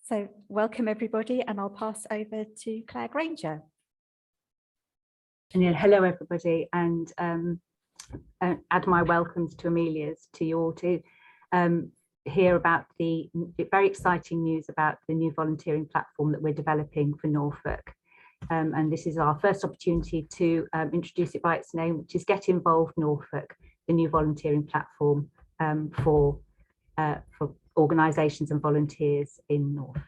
So welcome everybody, and I'll pass over to Claire Granger. And hello everybody, and add my welcomes to Amelia's to you all to hear about the very exciting news about the new volunteering platform that we're developing for Norfolk. And this is our first opportunity to introduce it by its name, which is Get InVOLved Norfolk, the new volunteering platform for organisations and volunteers in Norfolk.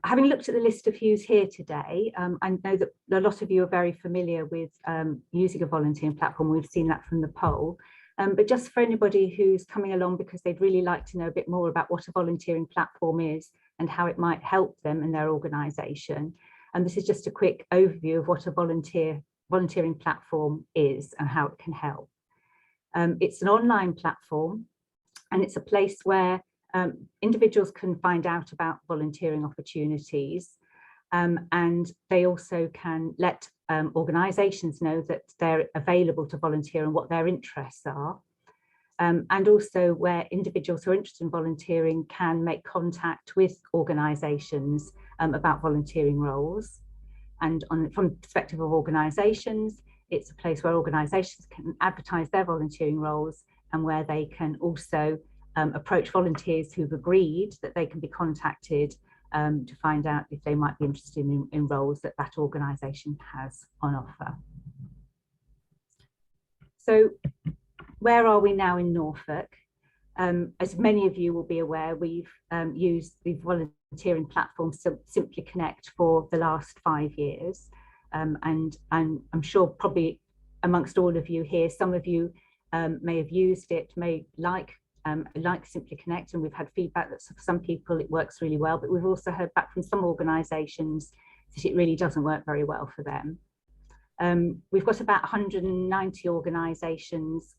Having looked at the list of who's here today, I know that a lot of you are very familiar with using a volunteering platform. We've seen that from the poll. But just for anybody who's coming along because they'd really like to know a bit more about what a volunteering platform is and how it might help them in their organisation. And this is just a quick overview of what a volunteering platform is and how it can help. It's an online platform, and it's a place where individuals can find out about volunteering opportunities, and they also can let organisations know that they're available to volunteer and what their interests are, and also where individuals who are interested in volunteering can make contact with organisations about volunteering roles. And from the perspective of organisations, it's a place where organisations can advertise their volunteering roles and where they can also approach volunteers who've agreed that they can be contacted to find out if they might be interested in roles that that organisation has on offer. So where are we now in Norfolk? As many of you will be aware, we've used the volunteering platform Simply Connect for the last 5 years. And I'm sure probably amongst all of you here, some of you may have used it, may like Simply Connect, and we've had feedback that for some people it works really well, but we've also heard back from some organisations that it really doesn't work very well for them. We've got about 190 organisations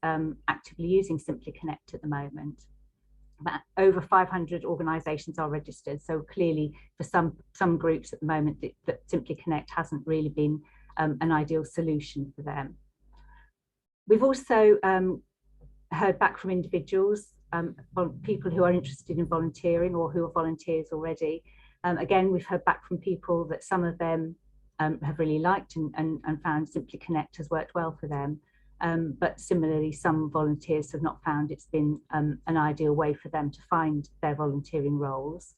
actively using Simply Connect at the moment. About over 500 organisations are registered, so clearly for some groups at the moment that Simply Connect hasn't really been an ideal solution for them. We've also heard back from individuals, people who are interested in volunteering or who are volunteers already. Again, we've heard back from people that some of them have really liked and found Simply Connect has worked well for them. But similarly, some volunteers have not found it's been an ideal way for them to find their volunteering roles.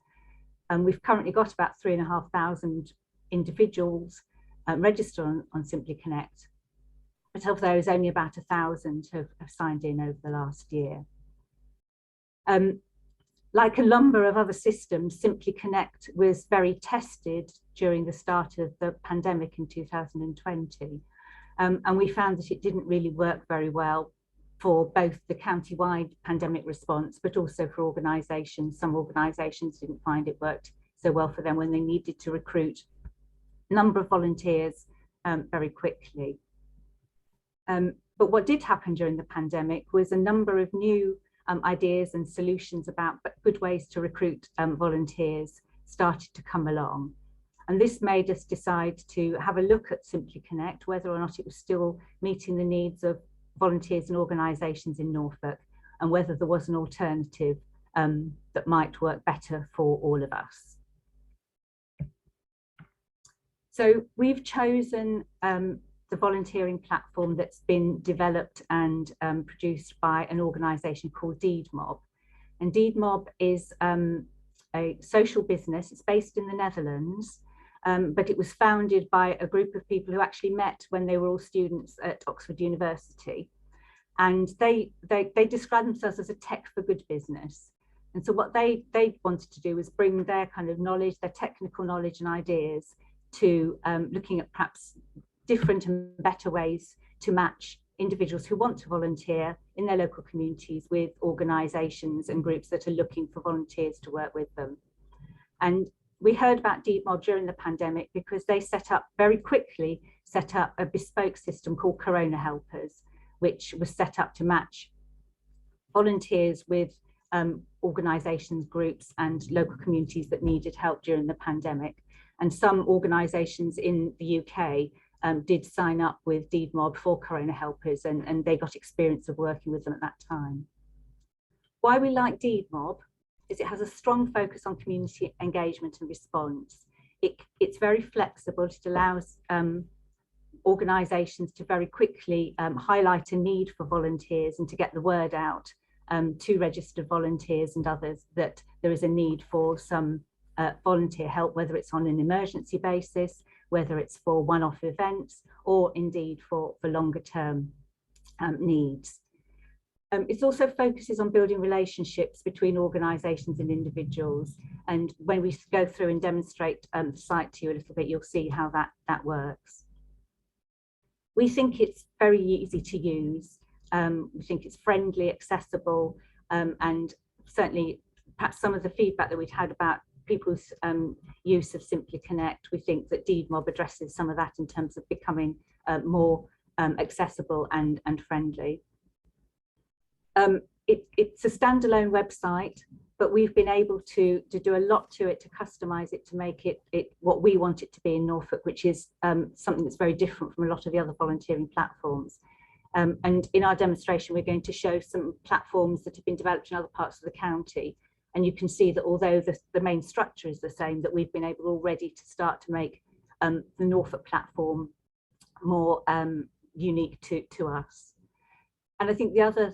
We've currently got about 3,500 individuals registered on Simply Connect. But of those, only about 1,000 have signed in over the last year. Like a number of other systems, Simply Connect was very tested during the start of the pandemic in 2020. And we found that it didn't really work very well for both the county-wide pandemic response, but also for organisations. Some organisations didn't find it worked so well for them when they needed to recruit a number of volunteers very quickly. But what did happen during the pandemic was a number of new ideas and solutions about good ways to recruit volunteers started to come along. And this made us decide to have a look at Simply Connect, whether or not it was still meeting the needs of volunteers and organisations in Norfolk, and whether there was an alternative that might work better for all of us. So we've chosen the volunteering platform that's been developed and produced by an organisation called DeedMob. And DeedMob is a social business. It's based in the Netherlands, but it was founded by a group of people who actually met when they were all students at Oxford University. And they describe themselves as a tech for good business. And so what they wanted to do was bring their kind of knowledge, their technical knowledge and ideas to looking at perhaps different and better ways to match individuals who want to volunteer in their local communities with organisations and groups that are looking for volunteers to work with them. And we heard about DeedMob during the pandemic because they very quickly set up a bespoke system called Corona Helpers, which was set up to match volunteers with organisations, groups and local communities that needed help during the pandemic. And some organisations in the UK did sign up with DeedMob for Corona helpers, and they got experience of working with them at that time. Why we like DeedMob is it has a strong focus on community engagement and response. It's very flexible. It allows organisations to very quickly highlight a need for volunteers and to get the word out to registered volunteers and others that there is a need for some volunteer help, whether it's on an emergency basis, whether it's for one-off events, or indeed for longer term needs. It also focuses on building relationships between organisations and individuals. And when we go through and demonstrate the site to you a little bit, you'll see how that works. We think it's very easy to use. We think it's friendly, accessible, and certainly perhaps some of the feedback that we'd had about people's use of Simply Connect, we think that DeedMob addresses some of that in terms of becoming more accessible and friendly. It's a standalone website, but we've been able to do a lot to it, to customize it, to make it what we want it to be in Norfolk, which is something that's very different from a lot of the other volunteering platforms. And in our demonstration, we're going to show some platforms that have been developed in other parts of the county. And you can see that although the main structure is the same, that we've been able already to start to make the Norfolk platform more unique to us. And I think the other,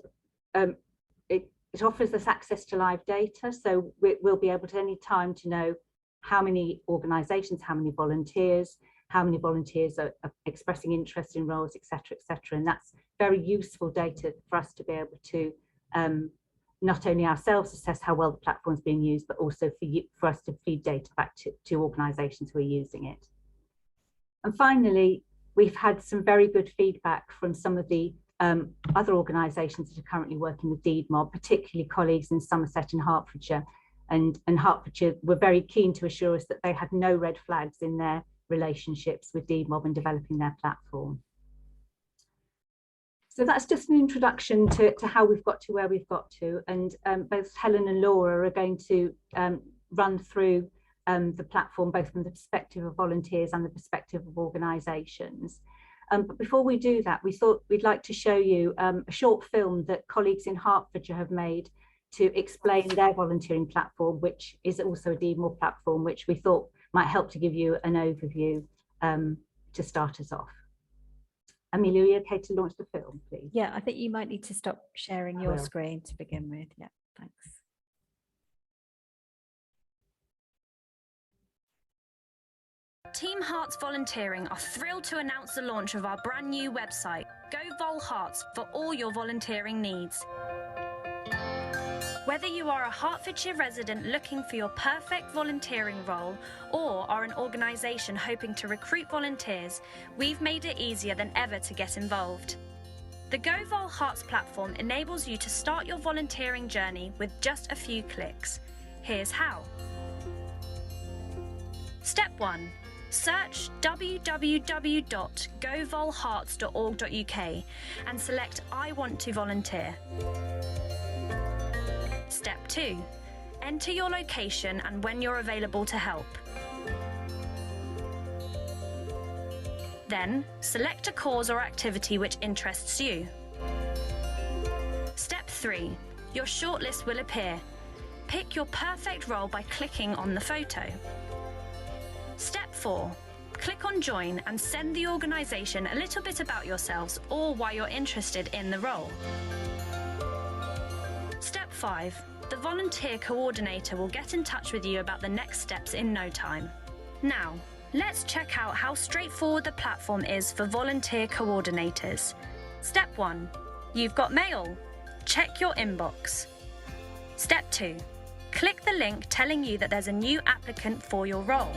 it offers us access to live data. So we'll be able to any time to know how many organisations, how many volunteers are expressing interest in roles, etc., etc. And that's very useful data for us to be able to not only ourselves assess how well the platform is being used, but also for us to feed data back to organisations who are using it. And finally, we've had some very good feedback from some of the other organisations that are currently working with DeedMob, particularly colleagues in Somerset and Hertfordshire. And Hertfordshire were very keen to assure us that they had no red flags in their relationships with DeedMob and developing their platform. So that's just an introduction to how we've got to where we've got to. And both Helen and Laura are going to run through the platform, both from the perspective of volunteers and the perspective of organisations. But before we do that, we thought we'd like to show you a short film that colleagues in Hertfordshire have made to explain their volunteering platform, which is also a DeedMob platform, which we thought might help to give you an overview to start us off. Amelia, are you okay to launch the film, please? Yeah, I think you might need to stop sharing your screen to begin with. Yeah, thanks. Team Hearts Volunteering are thrilled to announce the launch of our brand new website, Go Hearts, for all your volunteering needs. Whether you are a Hertfordshire resident looking for your perfect volunteering role or are an organisation hoping to recruit volunteers, we've made it easier than ever to get involved. The Go Hearts platform enables you to start your volunteering journey with just a few clicks. Here's how. Step 1. Search www.govolhearts.org.uk and select I want to volunteer. Step 2. Enter your location and when you're available to help. Then, select a cause or activity which interests you. Step 3. Your shortlist will appear. Pick your perfect role by clicking on the photo. Step 4. Click on Join and send the organisation a little bit about yourselves or why you're interested in the role. Step 5. The volunteer coordinator will get in touch with you about the next steps in no time. Now, let's check out how straightforward the platform is for volunteer coordinators. Step 1. You've got mail. Check your inbox. Step 2. Click the link telling you that there's a new applicant for your role.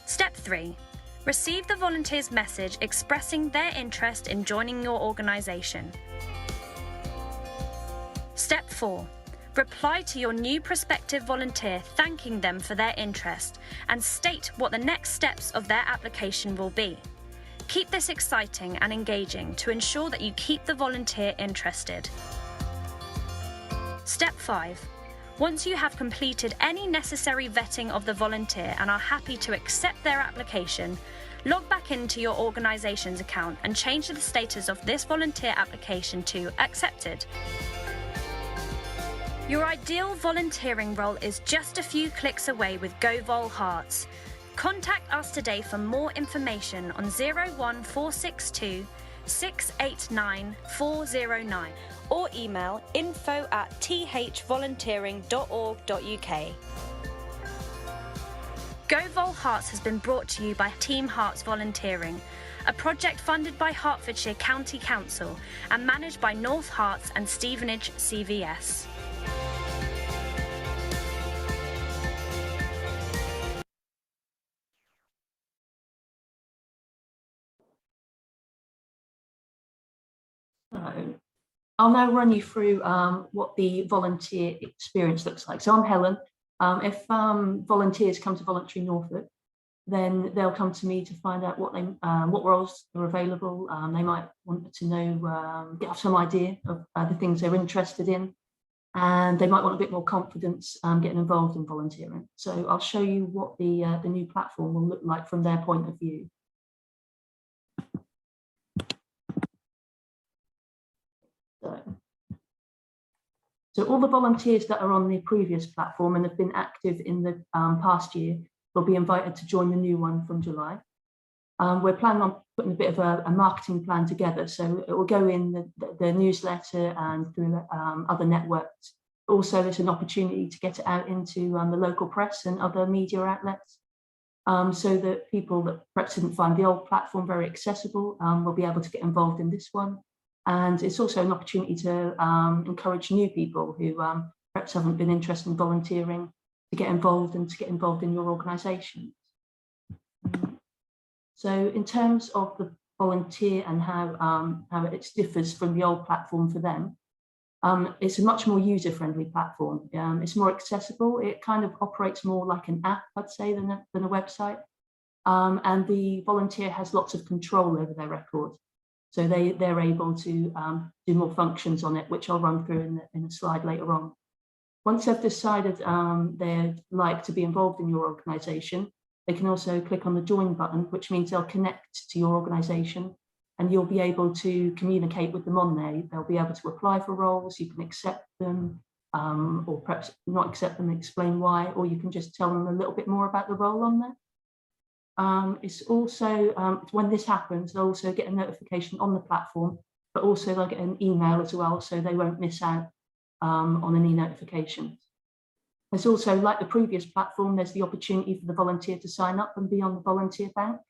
Step 3. Receive the volunteer's message expressing their interest in joining your organisation. Step 4. Reply to your new prospective volunteer thanking them for their interest and state what the next steps of their application will be. Keep this exciting and engaging to ensure that you keep the volunteer interested. Step 5. Once you have completed any necessary vetting of the volunteer and are happy to accept their application, log back into your organisation's account and change the status of this volunteer application to accepted. Your ideal volunteering role is just a few clicks away with GoVol Hearts. Contact us today for more information on 01462 689 409 or email info@thvolunteering.org.uk. GoVol Hearts has been brought to you by Team Hearts Volunteering, a project funded by Hertfordshire County Council and managed by North Herts and Stevenage CVS. So I'll now run you through what the volunteer experience looks like. So I'm Helen. If volunteers come to Voluntary Norfolk, then they'll come to me to find out what roles are available. They might want to know, get some idea of the things they're interested in, and they might want a bit more confidence getting involved in volunteering. So I'll show you what the new platform will look like from their point of view. So all the volunteers that are on the previous platform and have been active in the past year will be invited to join the new one from July. We're planning on putting a bit of a marketing plan together, so it will go in the newsletter and through other networks. Also, it's an opportunity to get it out into the local press and other media outlets, so that people that perhaps didn't find the old platform very accessible will be able to get involved in this one. And it's also an opportunity to encourage new people who perhaps haven't been interested in volunteering to get involved and to get involved in your organisations. So in terms of the volunteer and how it differs from the old platform for them, it's a much more user-friendly platform. It's more accessible. It kind of operates more like an app, I'd say, than a website. And the volunteer has lots of control over their record. So they're able to do more functions on it, which I'll run through in a slide later on. Once they've decided they'd like to be involved in your organisation, they can also click on the join button, which means they'll connect to your organisation and you'll be able to communicate with them on there. They'll be able to apply for roles, you can accept them, or perhaps not accept them and explain why, or you can just tell them a little bit more about the role on there. It's also, when this happens, they'll also get a notification on the platform, but also they'll get an email as well, so they won't miss out on any notifications. There's also, like the previous platform, there's the opportunity for the volunteer to sign up and be on the volunteer bank.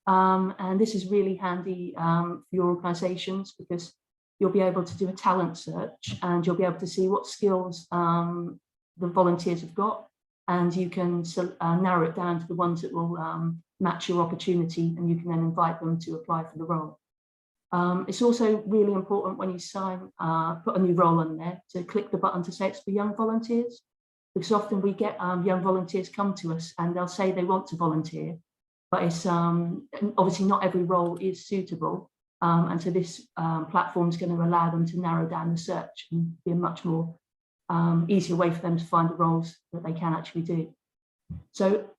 And this is really handy for your organisations because you'll be able to do a talent search and you'll be able to see what skills the volunteers have got. And you can narrow it down to the ones that will match your opportunity, and you can then invite them to apply for the role. It's also really important when you put a new role on there to click the button to say it's for young volunteers, because often we get young volunteers come to us and they'll say they want to volunteer, but it's obviously not every role is suitable. And so this platform is going to allow them to narrow down the search and be a much more easier way for them to find the roles that they can actually do. So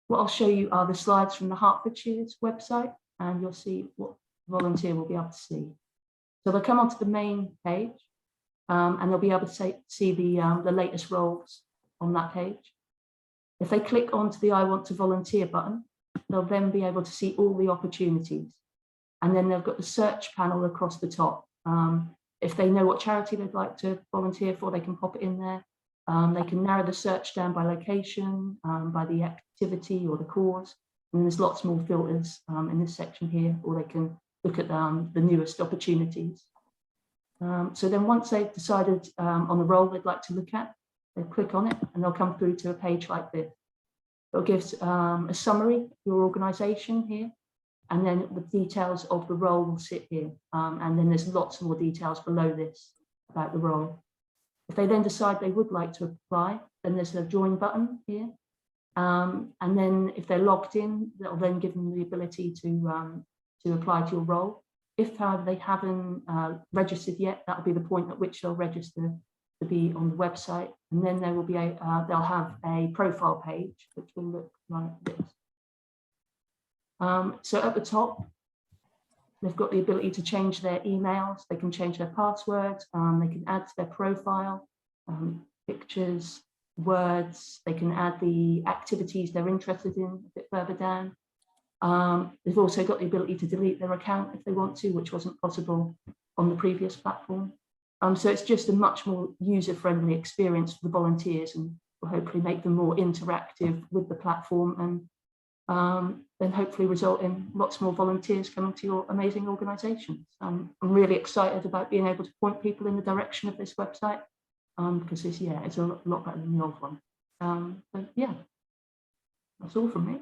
what I'll show you are the slides from the Hertfordshire's website, and you'll see what the volunteer will be able to see. So they'll come onto the main page and they'll be able to see the latest roles on that page. If they click onto the I want to volunteer button, they'll then be able to see all the opportunities. And then they've got the search panel across the top. If they know what charity they'd like to volunteer for, they can pop it in there. They can narrow the search down by location, by the activity or the cause. And there's lots more filters in this section here, or they can look at the newest opportunities. So then once they've decided on the role they'd like to look at, they click on it and they'll come through to a page like this. It'll give a summary of your organisation here, and then the details of the role will sit here. And then there's lots more details below this about the role. If they then decide they would like to apply, then there's a join button here. And then if they're logged in, that'll then give them the ability to apply to your role. If, however, they haven't registered yet, that'll be the point at which they'll register to be on the website, and then there will be they'll have a profile page which will look like this. So at the top, they've got the ability to change their emails, they can change their passwords, they can add to their profile, pictures, words, they can add the activities they're interested in a bit further down. They've also got the ability to delete their account if they want to, which wasn't possible on the previous platform. So it's just a much more user-friendly experience for the volunteers, and will hopefully make them more interactive with the platform, and then hopefully result in lots more volunteers coming to your amazing organisations. I'm really excited about being able to point people in the direction of this website, because it's a lot better than the old one. But yeah, that's all from me.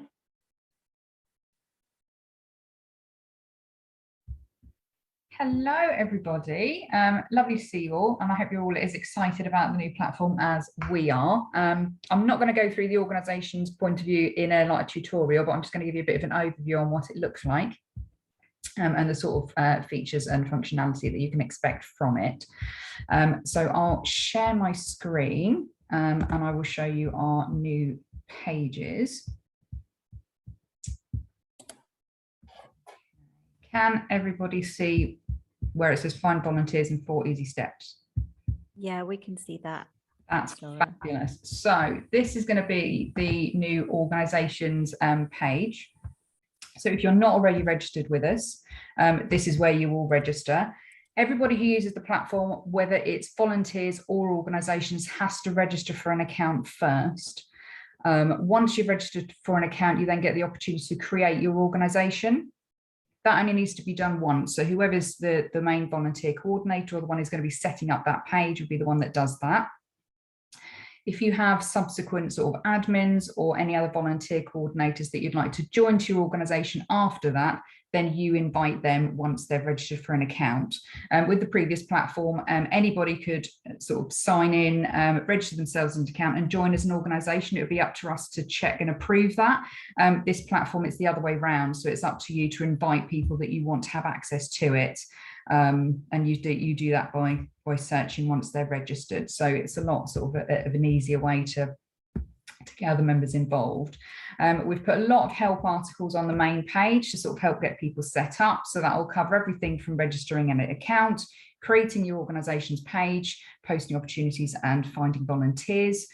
Hello, everybody. Lovely to see you all, and I hope you're all as excited about the new platform as we are. I'm not going to go through the organisation's point of view in a tutorial, but I'm just going to give you a bit of an overview on what it looks like, and the sort of features and functionality that you can expect from it. So I'll share my screen, and I will show you our new pages. Can everybody see where it says find volunteers in 4 easy steps? Yeah, we can see that. That's fabulous. So this is going to be the new organisations page. So if you're not already registered with us, this is where you will register. Everybody who uses the platform, whether it's volunteers or organisations, has to register for an account first. Once you've registered for an account, you then get the opportunity to create your organisation. That only needs to be done once. So whoever's the main volunteer coordinator, or the one who's going to be setting up that page, will be the one that does that. If you have subsequent sort of admins or any other volunteer coordinators that you'd like to join to your organisation after that, then you invite them once they've registered for an account. With the previous platform, anybody could sort of sign in, register themselves into an account and join as an organisation. It would be up to us to check and approve that. This platform, it's the other way around. So it's up to you to invite people that you want to have access to it. And you do that by searching once they're registered. So it's a lot sort of an easier way to get other members involved. We've put a lot of help articles on the main page to sort of help get people set up. So that will cover everything from registering an account, creating your organisation's page, posting opportunities, and finding volunteers.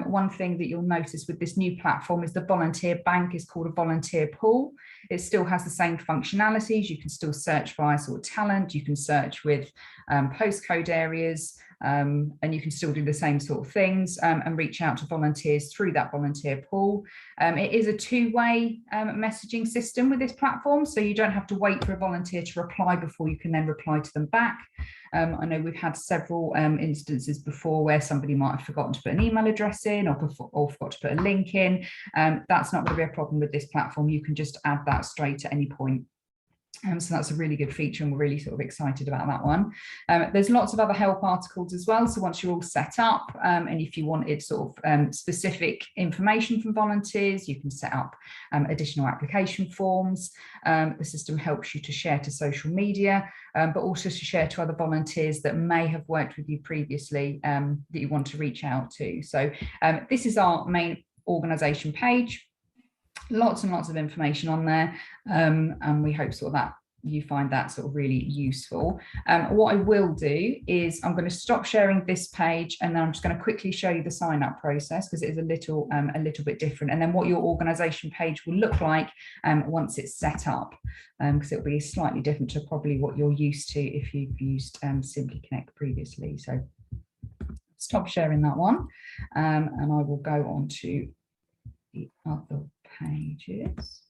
One thing that you'll notice with this new platform is the volunteer bank is called a volunteer pool. It still has the same functionalities. You can still search by sort of talent, you can search with postcode areas, and you can still do the same sort of things, and reach out to volunteers through that volunteer pool. It is a two-way messaging system with this platform, so you don't have to wait for a volunteer to reply before you can then reply to them back. I know we've had several instances before where somebody might have forgotten to put an email address in, or forgot to put a link in. That's not going to be a problem with this platform. You can just add that straight at any point. So that's a really good feature, and we're really sort of excited about that one. There's lots of other help articles as well. So once you're all set up, and if you wanted sort of specific information from volunteers, you can set up additional application forms. The system helps you to share to social media, but also to share to other volunteers that may have worked with you previously, that you want to reach out to. So this is our main organisation page. Lots and lots of information on there, and we hope sort of that you find that sort of really useful. What I will do is I'm going to stop sharing this page, and then I'm just going to quickly show you the sign up process, because it is a little bit different, and then what your organisation page will look like once it's set up, because it'll be slightly different to probably what you're used to if you've used Simply Connect previously. So stop sharing that one, and I will go on to the other pages.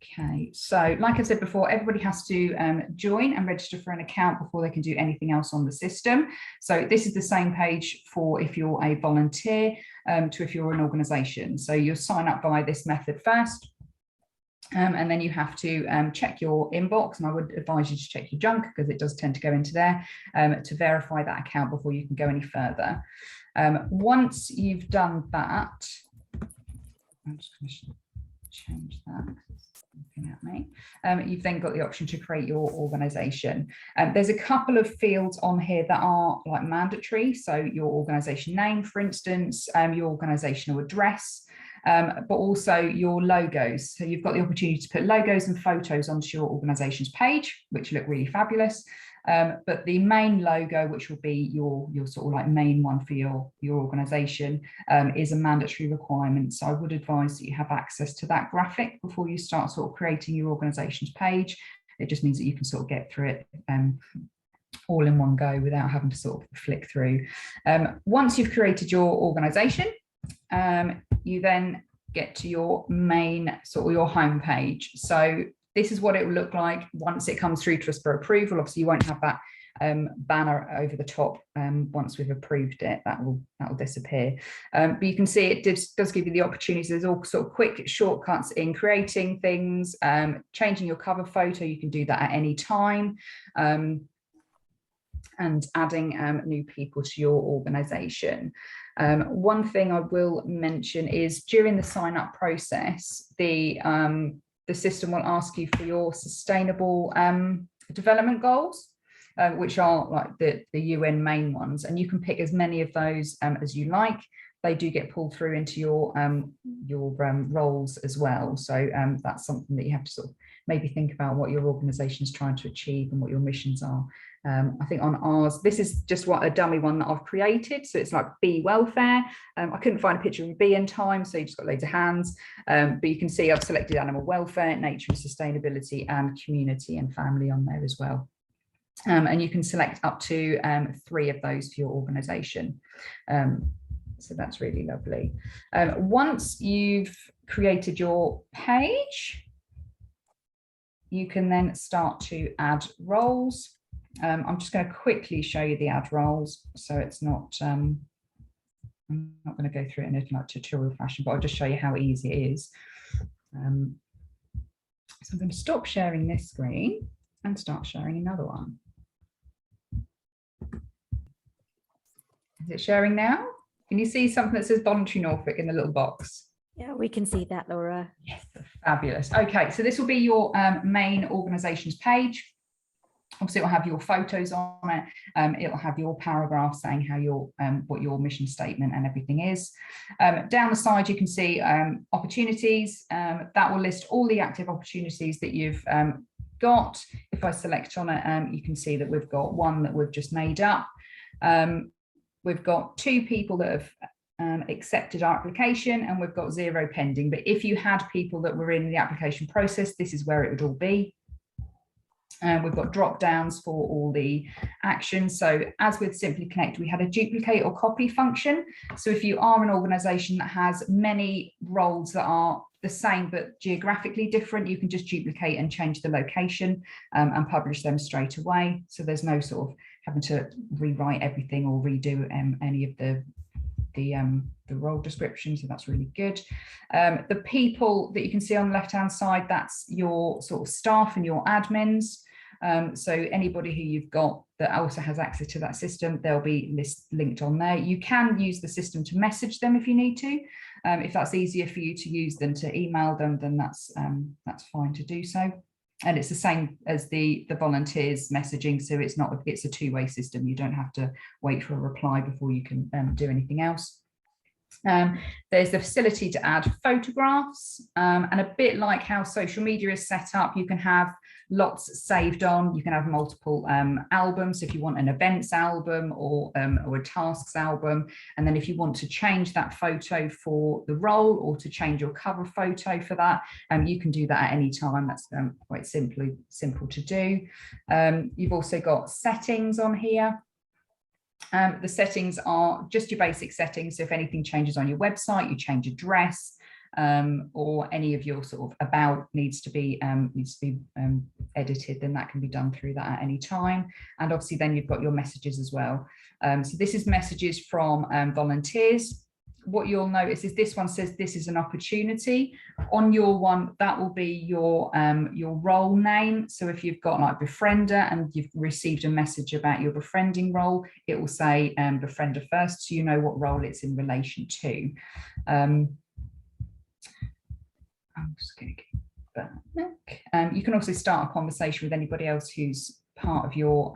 Okay, so like I said before, everybody has to join and register for an account before they can do anything else on the system. So this is the same page for if you're a volunteer to if you're an organisation. So you'll sign up via this method first, and then you have to check your inbox, and I would advise you to check your junk, because it does tend to go into there, to verify that account before you can go any further. Once you've done that, I'm just going to change that. Looking at me. You've then got the option to create your organisation. There's a couple of fields on here that are like mandatory. So your organisation name, for instance, your organisational address, but also your logos. So you've got the opportunity to put logos and photos onto your organisation's page, which look really fabulous. But the main logo, which will be your sort of like main one for your organisation, is a mandatory requirement. So I would advise that you have access to that graphic before you start sort of creating your organisation's page. It just means that you can sort of get through it all in one go without having to sort of flick through. Once you've created your organisation, you then get to your main sort of your home page. So this is what it will look like once it comes through to us for approval. Obviously, you won't have that banner over the top once we've approved it. That will disappear. But you can see it does give you the opportunities. There's all sort of quick shortcuts in creating things, changing your cover photo. You can do that at any time, and adding new people to your organisation. One thing I will mention is during the sign up process, the system will ask you for your sustainable development goals, which are like the UN main ones, and you can pick as many of those as you like. They do get pulled through into your roles as well. So that's something that you have to sort of maybe think about what your organisation is trying to achieve and what your missions are. I think on ours, this is just a dummy one that I've created. So it's like bee welfare. I couldn't find a picture of a bee in time, so you just got loads of hands. But you can see I've selected animal welfare, nature and sustainability, and community and family on there as well. And you can select up to 3 of those for your organisation. So that's really lovely. Once you've created your page, you can then start to add roles. I'm just going to quickly show you the add roles, so it's not, I'm not going to go through it in a like tutorial fashion, but I'll just show you how easy it is. So I'm going to stop sharing this screen and start sharing another one. Is it sharing now? Can you see something that says Voluntary Norfolk in the little box? Yeah, we can see that, Laura. Yes, fabulous. Okay, so this will be your main organisation's page. Obviously, it will have your photos on it. It will have your paragraph saying how your what your mission statement and everything is. Down the side, you can see opportunities. That will list all the active opportunities that you've got. If I select on it, you can see that we've got one that we've just made up. We've got 2 people that have accepted our application, and we've got 0 pending. But if you had people that were in the application process, this is where it would all be. We've got drop downs for all the actions. So as with Simply Connect, we had a duplicate or copy function. So if you are an organisation that has many roles that are the same but geographically different, you can just duplicate and change the location and publish them straight away. So there's no sort of having to rewrite everything or redo any of the role description, so that's really good. The people that you can see on the left hand side, that's your sort of staff and your admins. So anybody who you've got that also has access to that system, they'll be linked on there. You can use the system to message them if you need to. If that's easier for you to use than to email them, then that's fine to do so. And it's the same as the volunteers messaging, so it's a 2-way system. You don't have to wait for a reply before you can do anything else. There's the facility to add photographs, and a bit like how social media is set up, you can have lots saved on. You can have multiple albums if you want an events album or a tasks album, and then if you want to change that photo for the role or to change your cover photo for that, you can do that at any time. That's quite simple to do. You've also got settings on here. The settings are just your basic settings. So if anything changes on your website, you change address, or any of your sort of about needs to be edited, then that can be done through that at any time. And obviously then you've got your messages as well. So this is messages from volunteers. What you'll notice is this one says this is an opportunity. On your one, that will be your role name. So if you've got like befriender and you've received a message about your befriending role, it will say befriender first, so you know what role it's in relation to. I'm just going to get back. You can also start a conversation with anybody else who's part of your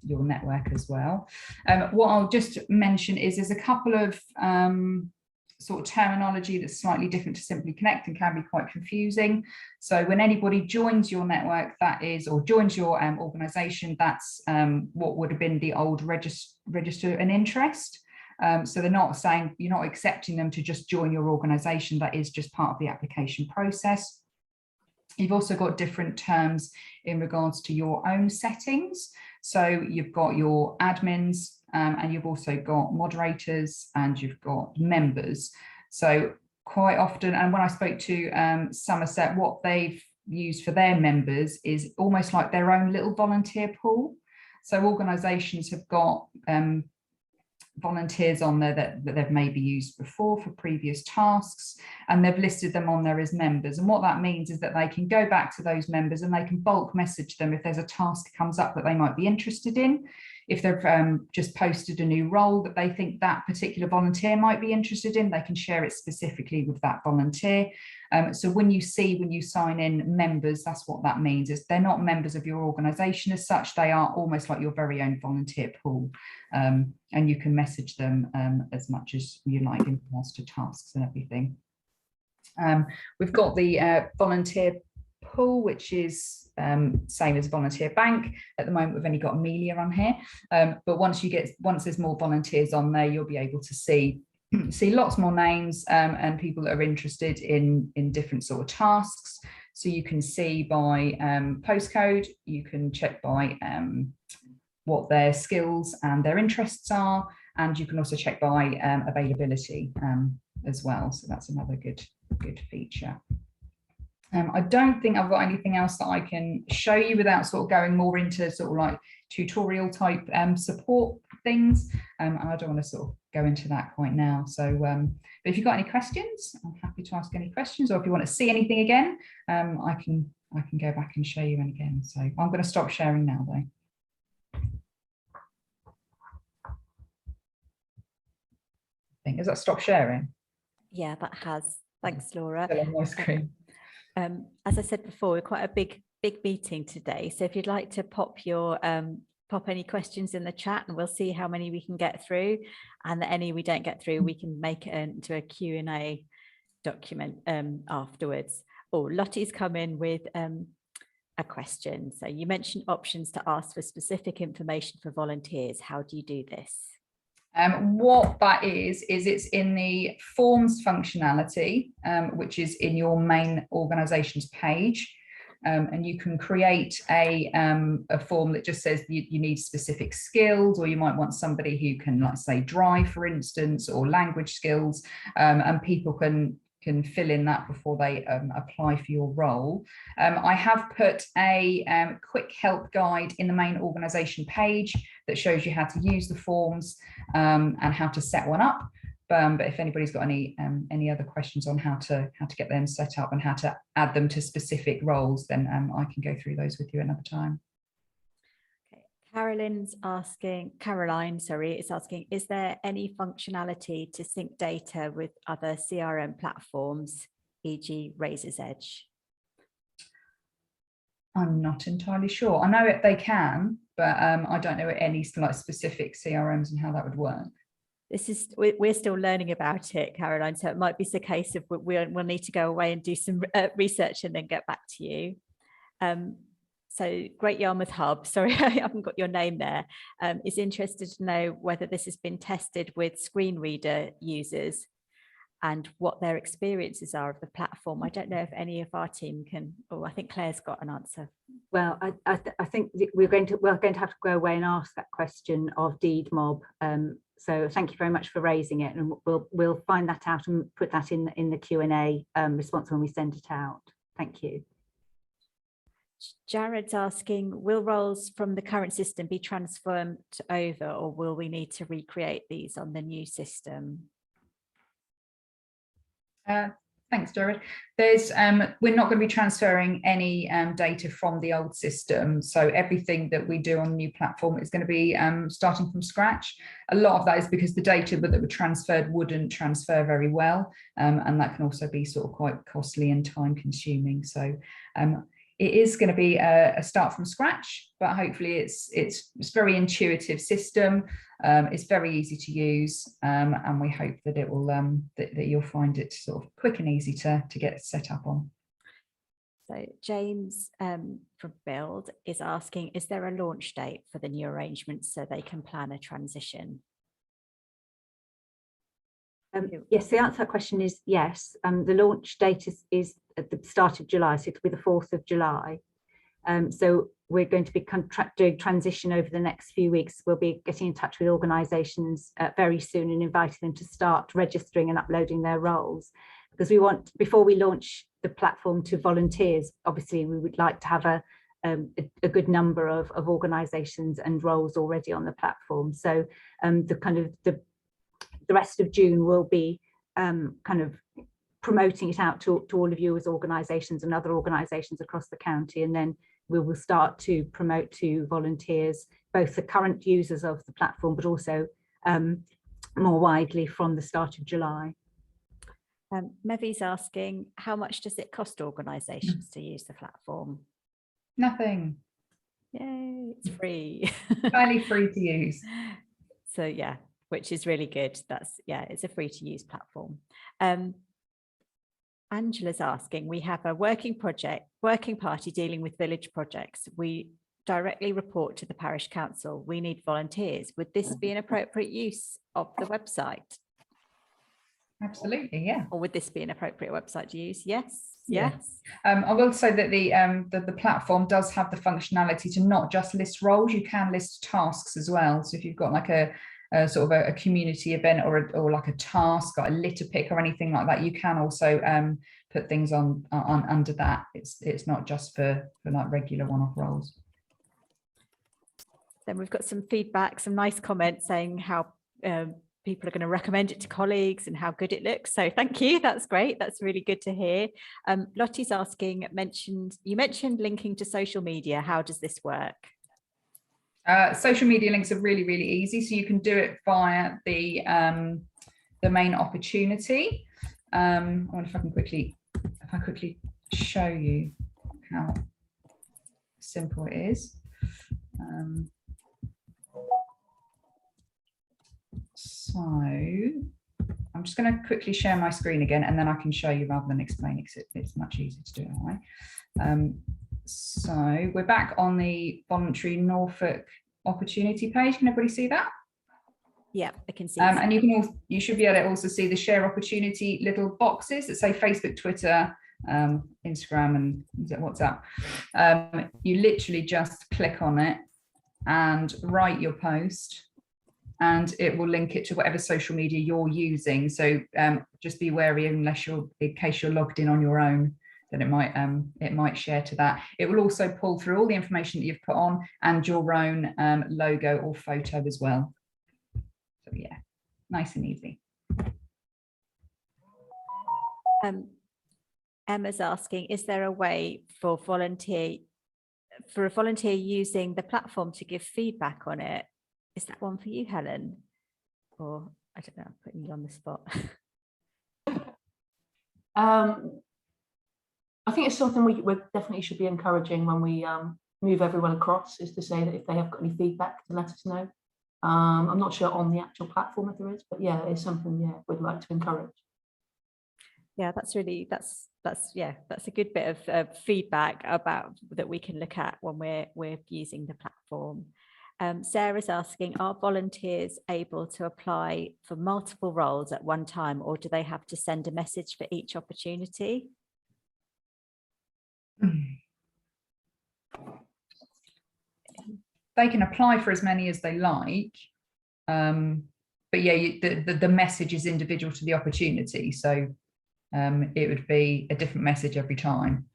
network as well. What I'll just mention is there's a couple of sort of terminology that's slightly different to Simply Connect and can be quite confusing. So when anybody joins your network, that is, or joins your organisation, that's what would have been the old register an interest. So they're not saying, you're not accepting them to just join your organisation. That is just part of the application process. You've also got different terms in regards to your own settings. So you've got your admins, and you've also got moderators, and you've got members. So quite often, and when I spoke to Somerset, what they've used for their members is almost like their own little volunteer pool. So organisations have got volunteers on there that they've maybe used before for previous tasks, and they've listed them on there as members. And what that means is that they can go back to those members and they can bulk message them if there's a task that comes up that they might be interested in. If they've just posted a new role that they think that particular volunteer might be interested in, they can share it specifically with that volunteer. So when you sign in members, that's what that means, is they're not members of your organisation as such. They are almost like your very own volunteer pool, and you can message them as much as you like in regards to tasks and everything. We've got the volunteer pool, which is same as volunteer bank. At the moment we've only got Amelia on here, but once there's more volunteers on there, you'll be able to see lots more names and people that are interested in different sort of tasks. So you can see by postcode, you can check by what their skills and their interests are, and you can also check by availability as well. So that's another good feature. I don't think I've got anything else that I can show you without sort of going more into sort of like tutorial type support things, and I don't want to sort of go into that quite now. So but if you've got any questions, I'm happy to ask any questions, or if you want to see anything again, I can go back and show you again. So I'm going to stop sharing now though. Has that stopped sharing? Yeah, that has. Thanks, Laura. Still on my screen. As I said before, we're quite a big meeting today. So if you'd like to pop any questions in the chat, and we'll see how many we can get through, and any we don't get through, we can make it into a Q&A document afterwards. Oh, Lottie's come in with a question. So you mentioned options to ask for specific information for volunteers. How do you do this? What that is it's in the forms functionality, which is in your main organisation's page, and you can create a form that just says you need specific skills, or you might want somebody who can, like, say, drive, for instance, or language skills, and people can fill in that before they apply for your role. I have put a quick help guide in the main organisation page that shows you how to use the forms and how to set one up. But if anybody's got any other questions on how to get them set up and how to add them to specific roles, then I can go through those with you another time. Caroline is asking, is there any functionality to sync data with other CRM platforms, e.g. Razor's Edge? I'm not entirely sure. I know they can, but I don't know any like specific CRMs and how that would work. We're still learning about it, Caroline, so it might be a case of we'll need to go away and do some research and then get back to you. So Great Yarmouth Hub, sorry, I haven't got your name there, is interested to know whether this has been tested with screen reader users and what their experiences are of the platform. I don't know if any of our team can, I think Claire's got an answer. Well, I think we're going to have to go away and ask that question of DeedMob. So thank you very much for raising it, and we'll find that out and put that in the Q&A response when we send it out. Thank you. Jared's asking, will roles from the current system be transformed over, or will we need to recreate these on the new system? Thanks, Jared. There's we're not going to be transferring any data from the old system, so everything that we do on the new platform is going to be starting from scratch. A lot of that is because the data that were transferred wouldn't transfer very well, and that can also be sort of quite costly and time consuming. So it is going to be a start from scratch, but hopefully it's a very intuitive system. It's very easy to use, and we hope that it will that you'll find it sort of quick and easy to get set up on. So James from Build is asking, is there a launch date for the new arrangements so they can plan a transition? Yes, the answer to that question is yes. The launch date is at the start of July, so it'll be the 4th of July. So we're going to be doing transition over the next few weeks. We'll be getting in touch with organisations very soon and inviting them to start registering and uploading their roles, because we want, before we launch the platform to volunteers, obviously we would like to have a good number of organisations and roles already on the platform. So the rest of June will be kind of promoting it out to all of you as organisations and other organisations across the county, and then we will start to promote to volunteers, both the current users of the platform, but also more widely from the start of July. Mevi's asking, how much does it cost organisations to use the platform? Nothing. Yay, it's free. Entirely free to use. So yeah, which is really good. It's a free to use platform. Angela's asking, we have a working party dealing with village projects. We directly report to the parish council. We need volunteers. Would this be an appropriate use of the website? Absolutely, yeah. Or would this be an appropriate website to use? Yes. Yeah. Yes. I will say that the platform does have the functionality to not just list roles, you can list tasks as well. So if you've got like a sort of a community event or like a task or a litter pick or anything like that, you can also put things on under that. It's not just for like regular one-off roles. Then we've got some feedback, some nice comments saying how people are going to recommend it to colleagues and how good it looks. So thank you. That's great. That's really good to hear. Lottie's asking, you mentioned linking to social media. How does this work? Social media links are really, really easy. So you can do it via the main opportunity. I wonder if I can quickly show you how simple it is. So I'm just going to quickly share my screen again, and then I can show you rather than explain it, because it's much easier to do it that way. So we're back on the voluntary Norfolk opportunity page. Can everybody see that? Yeah, I can see. And you should be able to also see the share opportunity little boxes that say Facebook, Twitter, Instagram, and WhatsApp. You literally just click on it and write your post, and it will link it to whatever social media you're using. So just be wary in case you're logged in on your own, then it might share to that. It will also pull through all the information that you've put on and your own logo or photo as well. So yeah, nice and easy. Emma's asking, is there a way for a volunteer using the platform to give feedback on it? Is that one for you, Helen? Or I don't know, I'm putting you on the spot. I think it's something we definitely should be encouraging when we move everyone across, is to say that if they have got any feedback, to let us know. I'm not sure on the actual platform if there is, but yeah, it's something we'd like to encourage. Yeah, that's a good bit of feedback about that we can look at when we're using the platform. Sarah's asking, are volunteers able to apply for multiple roles at one time, or do they have to send a message for each opportunity? They can apply for as many as they like, but yeah, the message is individual to the opportunity, so it would be a different message every time.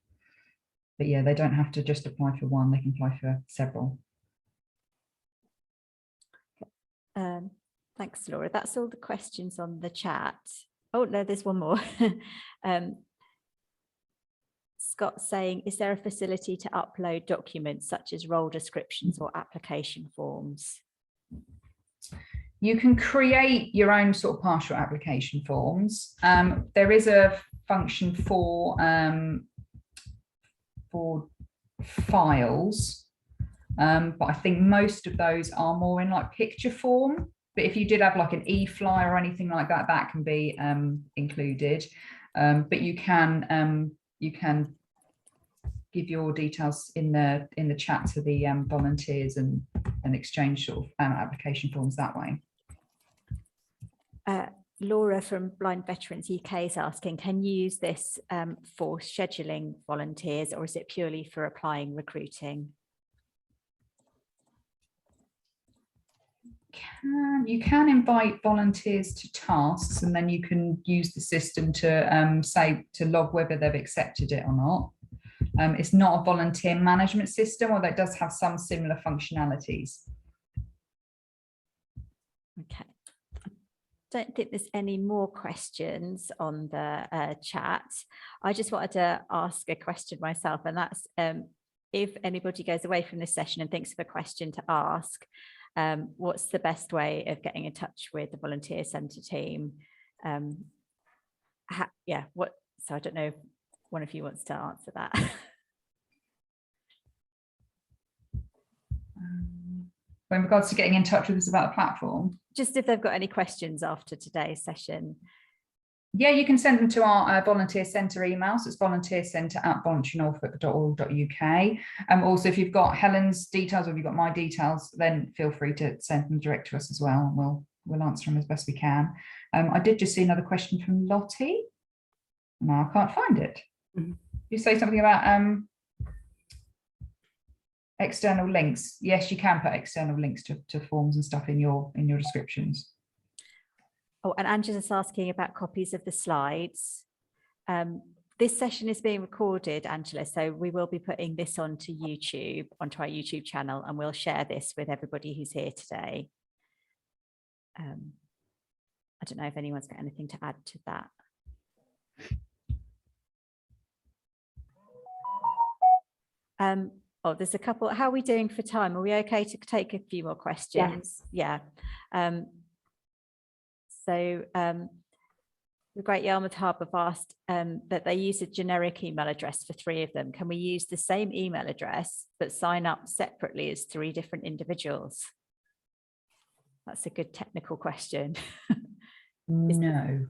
But yeah, they don't have to just apply for one, they can apply for several. Thanks, Laura. That's all the questions on the chat. Oh, no, there's one more. Scott's saying, is there a facility to upload documents such as role descriptions or application forms? You can create your own sort of partial application forms. There is a function for files, but I think most of those are more in like picture form. But if you did have like an e-flyer or anything like that, that can be included. But you can give your details in the chat to the volunteers and exchange sort of application forms that way. Laura from Blind Veterans UK is asking, can you use this for scheduling volunteers, or is it purely for applying recruiting? You can invite volunteers to tasks, and then you can use the system to say to log whether they've accepted it or not. It's not a volunteer management system, although it does have some similar functionalities. Okay. Don't think there's any more questions on the chat. I just wanted to ask a question myself, and that's if anybody goes away from this session and thinks of a question to ask, what's the best way of getting in touch with the volunteer centre team? So I don't know if one of you wants to answer that. In regards to getting in touch with us about the platform? Just if they've got any questions after today's session. Yeah, you can send them to our volunteer centre email. So it's volunteercentre@volunteernorfolk.org.uk. Also, if you've got Helen's details or if you've got my details, then feel free to send them direct to us as well. And we'll answer them as best we can. I did just see another question from Lottie. No, I can't find it. Mm-hmm. You say something about external links. Yes, you can put external links to forms and stuff in your descriptions. Oh, and Angela's asking about copies of the slides. This session is being recorded, Angela, so we will be putting this onto YouTube, onto our YouTube channel, and we'll share this with everybody who's here today. I don't know if anyone's got anything to add to that. Oh, there's a couple. How are we doing for time? Are we okay to take a few more questions? Yes. Yeah. So the Great Yarmouth Hub have asked that they use a generic email address for 3 of them. Can we use the same email address but sign up separately as 3 different individuals? That's a good technical question. No.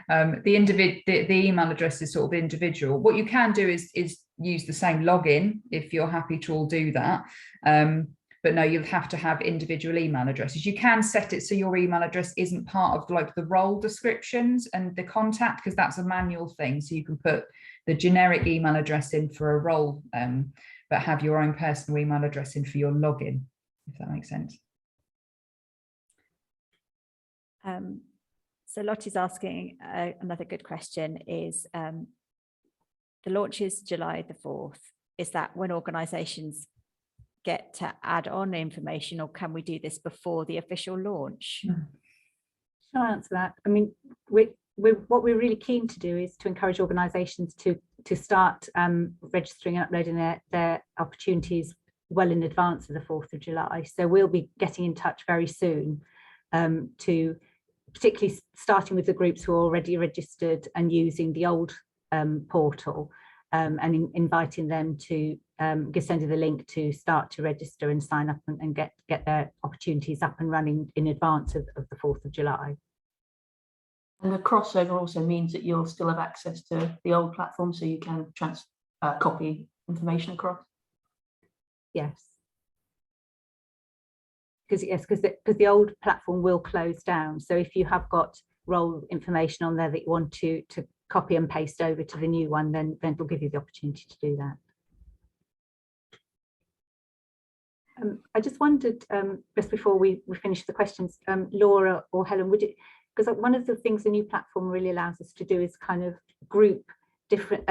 The email address is sort of individual. What you can do is use the same login if you're happy to all do that. But no, you'll have to have individual email addresses. You can set it so your email address isn't part of like the role descriptions and the contact, because that's a manual thing. So you can put the generic email address in for a role, but have your own personal email address in for your login, if that makes sense. So Lottie's asking another good question is, the launch is July the 4th. Is that when organisations get to add on information, or can we do this before the official launch? I'll answer that. I mean, what we're really keen to do is to encourage organisations to start registering and uploading their opportunities well in advance of the 4th of July. So we'll be getting in touch very soon to particularly starting with the groups who are already registered and using the old portal, and inviting them to send you the link to start to register and sign up and get their opportunities up and running in advance of the 4th of July. And the crossover also means that you'll still have access to the old platform, so you can copy information across. Yes. Because the old platform will close down. So if you have got role information on there that you want to copy and paste over to the new one, then it'll give you the opportunity to do that. I just wondered, just before we finish the questions, Laura or Helen, would you, because one of the things the new platform really allows us to do is kind of group different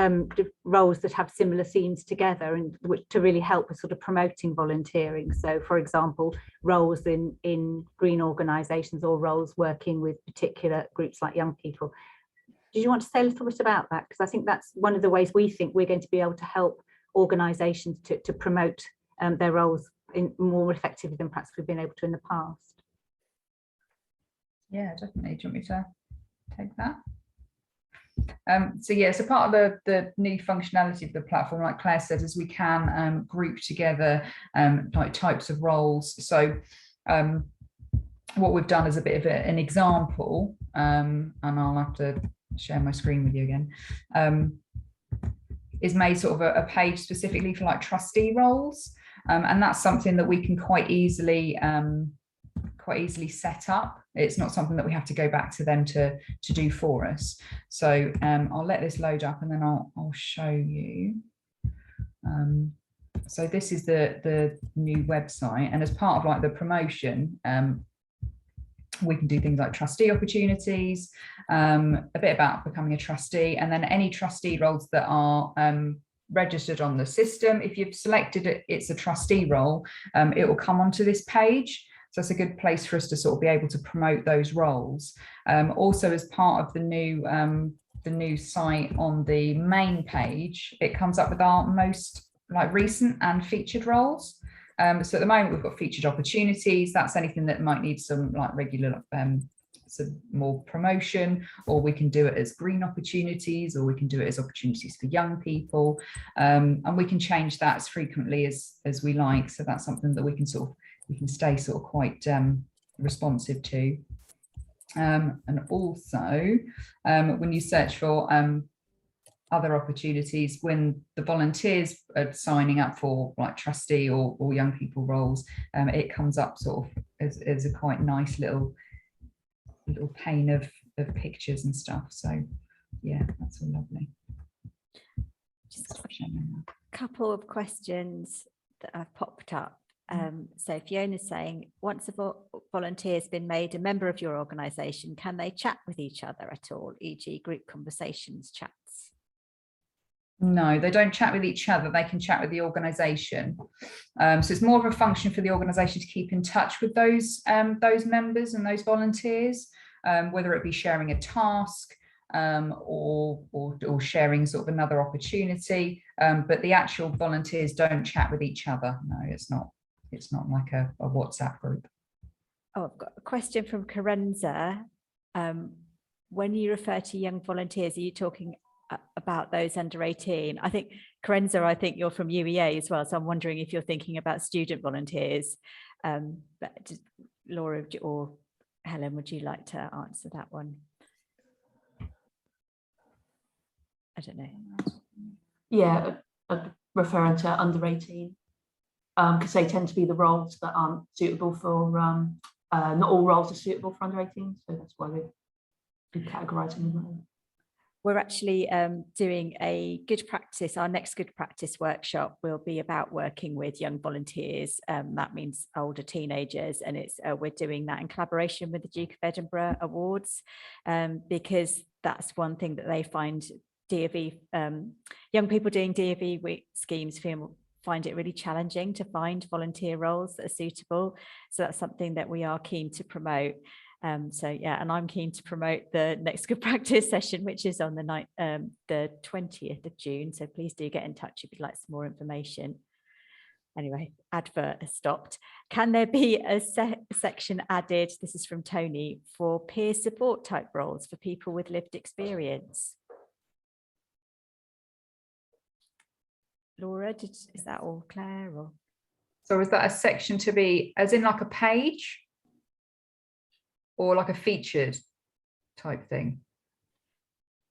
roles that have similar themes together, and to really help with sort of promoting volunteering. So, for example, roles in green organisations, or roles working with particular groups like young people. Did you want to say a little bit about that? Because I think that's one of the ways we think we're going to be able to help organisations to promote their roles more effectively than perhaps we've been able to in the past. Yeah, definitely. Do you want me to take that? So yeah, so part of the new functionality of the platform, like Claire said, is we can group together like types of roles. So what we've done is a bit of an example, and I'll have to share my screen with you again, is made sort of a page specifically for like trustee roles, and that's something that we can quite easily set up. It's not something that we have to go back to them to do for us. So I'll let this load up and then I'll show you. So this is the new website, and as part of like the promotion, we can do things like trustee opportunities, a bit about becoming a trustee, and then any trustee roles that are registered on the system. If you've selected it's a trustee role, it will come onto this page. So it's a good place for us to sort of be able to promote those roles. Also, as part of the new site on the main page, it comes up with our most like recent and featured roles. So at the moment we've got featured opportunities. That's anything that might need some like regular some more promotion, or we can do it as green opportunities, or we can do it as opportunities for young people, and we can change that as frequently as we like. So that's something that we can stay sort of quite responsive to. And also when you search for other opportunities, when the volunteers are signing up for like trustee or young people roles, it comes up sort of as a quite nice little pane of pictures and stuff. So yeah, that's all lovely. Just a couple of questions that have popped up. So Fiona's saying, once a volunteer has been made a member of your organisation, can they chat with each other at all, e.g. group conversations, chats? No, they don't chat with each other. They can chat with the organisation. So it's more of a function for the organisation to keep in touch with those members and those volunteers, whether it be sharing a task or sharing sort of another opportunity. But the actual volunteers don't chat with each other. No, it's not like a WhatsApp group. Oh, I've got a question from Karenza. When you refer to young volunteers, are you talking about those under 18? I think, Karenza, I think you're from UEA as well, so I'm wondering if you're thinking about student volunteers. But just, Laura or Helen, would you like to answer that one? I don't know. Yeah, referring to under 18, because they tend to be the roles that aren't suitable for, not all roles are suitable for under 18, so that's why we're categorising them. We're actually doing a good practice. Our next good practice workshop will be about working with young volunteers. That means older teenagers, and it's we're doing that in collaboration with the Duke of Edinburgh Awards, because that's one thing that they find DofE, young people doing DofE schemes find it really challenging to find volunteer roles that are suitable. So that's something that we are keen to promote. So yeah, and I'm keen to promote the next good practice session, which is on the 20th of June. So please do get in touch if you'd like some more information. Anyway, advert has stopped. Can there be a section added, this is from Tony, for peer support type roles for people with lived experience? Laura, is that all clear? Or? So is that a section to be, as in like a page? Or like a featured type thing?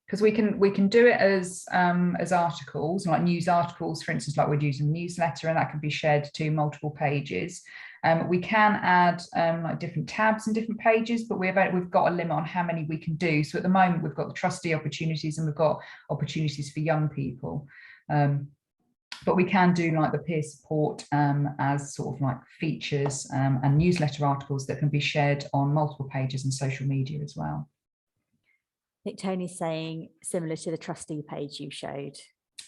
Because we can do it as articles, like news articles, for instance, like we'd use a newsletter, and that can be shared to multiple pages. We can add like different tabs and different pages, but we've got a limit on how many we can do. So at the moment we've got the trustee opportunities and we've got opportunities for young people. But we can do like the peer support as sort of like features and newsletter articles that can be shared on multiple pages and social media as well. think Tony's saying similar to the trustee page you showed.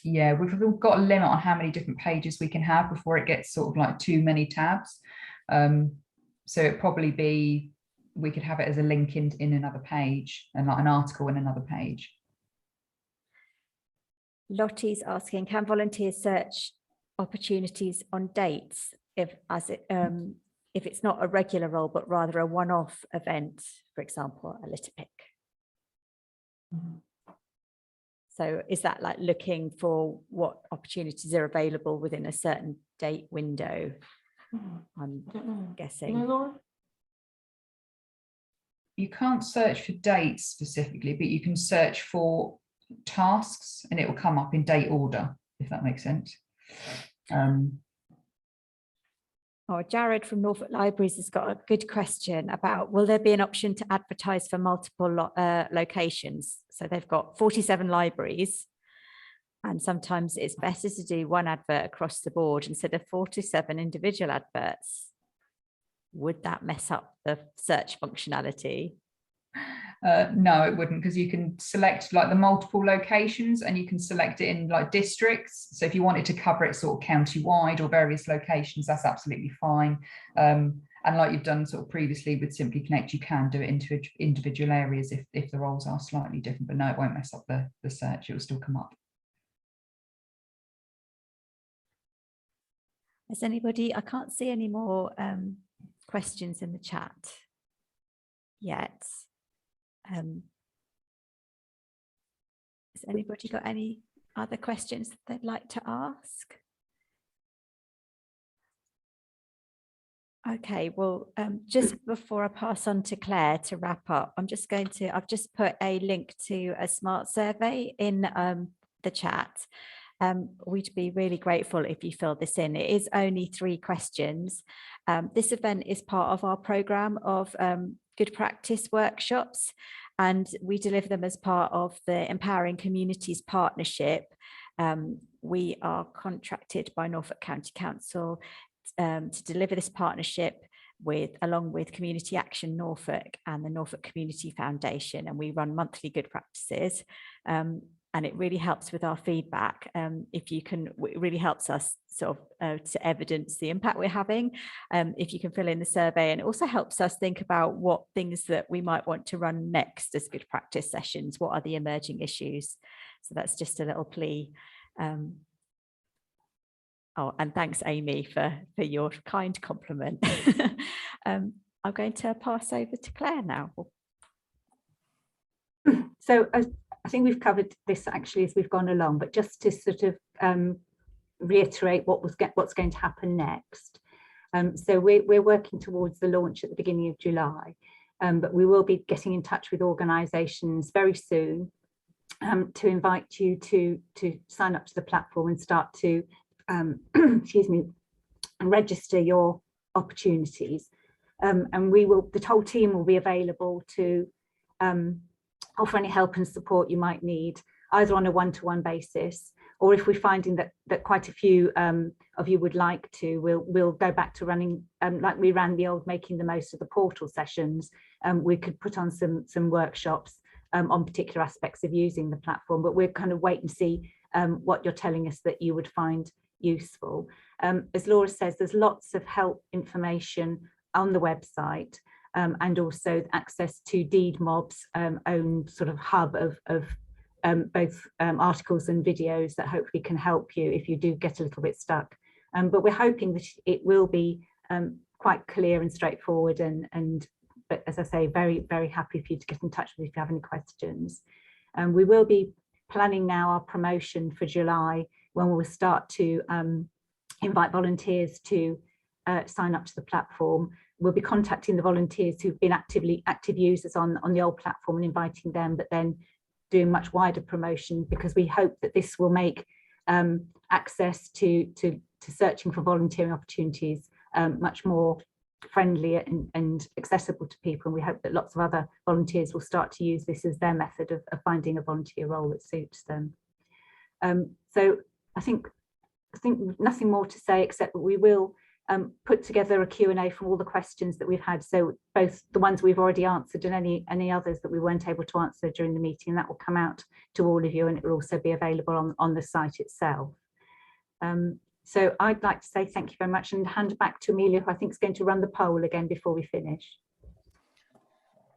Yeah, we've got a limit on how many different pages we can have before it gets sort of like too many tabs. So it'd probably be, we could have it as a link in another page and like an article in another page. Lottie's asking, can volunteers search opportunities on dates if it's not a regular role, but rather a one-off event, for example, a litter pick? So is that like looking for what opportunities are available within a certain date window? I'm guessing. You know, Laura? You can't search for dates specifically, but you can search for tasks and it will come up in date order, if that makes sense. Jared from Norfolk Libraries has got a good question about, will there be an option to advertise for multiple locations? So they've got 47 libraries, and sometimes it's better to do one advert across the board instead of 47 individual adverts. Would that mess up the search functionality? No, it wouldn't, because you can select like the multiple locations and you can select it in like districts. So if you wanted to cover it sort of county-wide or various locations, that's absolutely fine. And like you've done sort of previously with Simply Connect, you can do it into individual areas if the roles are slightly different, but no, it won't mess up the search. It will still come up. Has anybody, I can't see any more questions in the chat yet. Has anybody got any other questions that they'd like to ask? Okay, well, just before I pass on to Claire to wrap up, I've just put a link to a smart survey in the chat. We'd be really grateful if you fill this in. It is only 3 questions. This event is part of our programme of good practice workshops, and we deliver them as part of the Empowering Communities Partnership. We are contracted by Norfolk County Council to deliver this partnership along with Community Action Norfolk and the Norfolk Community Foundation, and we run monthly good practices. And it really helps with our feedback. If you can, it really helps us sort of to evidence the impact we're having. If you can fill in the survey, and it also helps us think about what things that we might want to run next as good practice sessions. What are the emerging issues? So that's just a little plea. Oh, and thanks, Amy, for your kind compliment. I'm going to pass over to Claire now. So I think we've covered this actually as we've gone along, but just to sort of reiterate what's going to happen next. So we're working towards the launch at the beginning of July, but we will be getting in touch with organisations very soon to invite you to sign up to the platform and start to excuse me, register your opportunities. And the whole team will be available to offer any help and support you might need, either on a one-to-one basis, or if we're finding that quite a few of you would like to, we'll go back to running like we ran the old Making the Most of the Portal sessions. We could put on some workshops on particular aspects of using the platform, but we're kind of wait and see what you're telling us that you would find useful. As Laura says, there's lots of help information on the website. And also access to Deed Mob's own sort of hub of both articles and videos that hopefully can help you if you do get a little bit stuck. But we're hoping that it will be quite clear and straightforward, but as I say, very, very happy for you to get in touch with if you have any questions. We will be planning now our promotion for July, when we'll start to invite volunteers to sign up to the platform. We'll be contacting the volunteers who've been active users on the old platform and inviting them, but then doing much wider promotion, because we hope that this will make access to searching for volunteering opportunities much more friendly and accessible to people. And we hope that lots of other volunteers will start to use this as their method of finding a volunteer role that suits them. So I think nothing more to say, except that we will put together a Q&A from all the questions that we've had. So both the ones we've already answered and any others that we weren't able to answer during the meeting, that will come out to all of you, and it will also be available on the site itself. So I'd like to say thank you very much and hand back to Amelia, who I think is going to run the poll again before we finish.